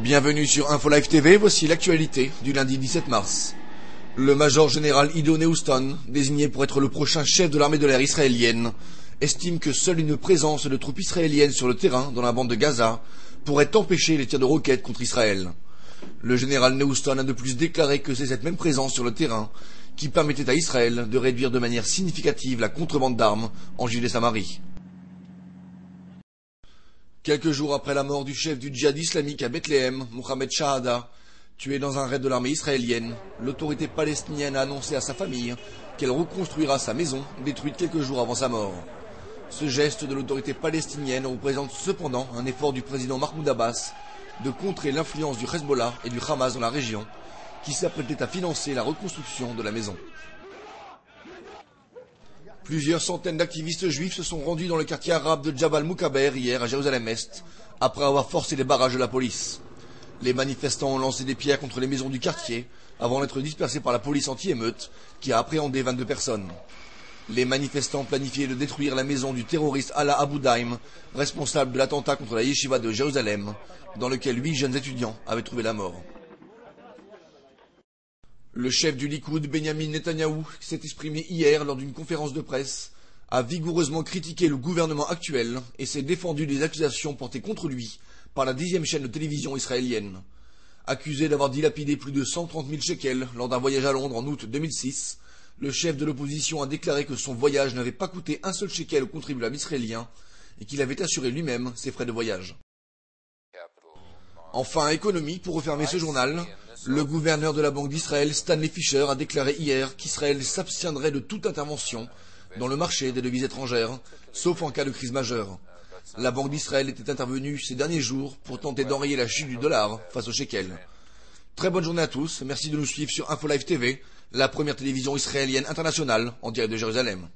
Bienvenue sur InfoLive TV, voici l'actualité du lundi 17 mars. Le major général Ido Neuston, désigné pour être le prochain chef de l'armée de l'air israélienne, estime que seule une présence de troupes israéliennes sur le terrain dans la bande de Gaza pourrait empêcher les tirs de roquettes contre Israël. Le général Neuston a de plus déclaré que c'est cette même présence sur le terrain qui permettait à Israël de réduire de manière significative la contrebande d'armes en Judée-Samarie. Quelques jours après la mort du chef du djihad islamique à Bethléem, Mohamed Shahada, tué dans un raid de l'armée israélienne, l'autorité palestinienne a annoncé à sa famille qu'elle reconstruira sa maison, détruite quelques jours avant sa mort. Ce geste de l'autorité palestinienne représente cependant un effort du président Mahmoud Abbas de contrer l'influence du Hezbollah et du Hamas dans la région, qui s'apprêtait à financer la reconstruction de la maison. Plusieurs centaines d'activistes juifs se sont rendus dans le quartier arabe de Jabal Moukaber hier à Jérusalem-Est, après avoir forcé les barrages de la police. Les manifestants ont lancé des pierres contre les maisons du quartier, avant d'être dispersés par la police anti-émeute, qui a appréhendé 22 personnes. Les manifestants planifiaient de détruire la maison du terroriste Alaa Abu Daim, responsable de l'attentat contre la yeshiva de Jérusalem, dans lequel 8 jeunes étudiants avaient trouvé la mort. Le chef du Likoud, Benyamin Netanyahou, qui s'est exprimé hier lors d'une conférence de presse, a vigoureusement critiqué le gouvernement actuel et s'est défendu des accusations portées contre lui par la 10e chaîne de télévision israélienne. Accusé d'avoir dilapidé plus de 130 000 shekels lors d'un voyage à Londres en août 2006, le chef de l'opposition a déclaré que son voyage n'avait pas coûté un seul shekel aux contribuables israéliens et qu'il avait assuré lui-même ses frais de voyage. Enfin, économie, pour refermer ce journal, le gouverneur de la Banque d'Israël, Stanley Fischer, a déclaré hier qu'Israël s'abstiendrait de toute intervention dans le marché des devises étrangères, sauf en cas de crise majeure. La Banque d'Israël était intervenue ces derniers jours pour tenter d'enrayer la chute du dollar face au shekel. Très bonne journée à tous, merci de nous suivre sur InfoLive TV, la première télévision israélienne internationale en direct de Jérusalem.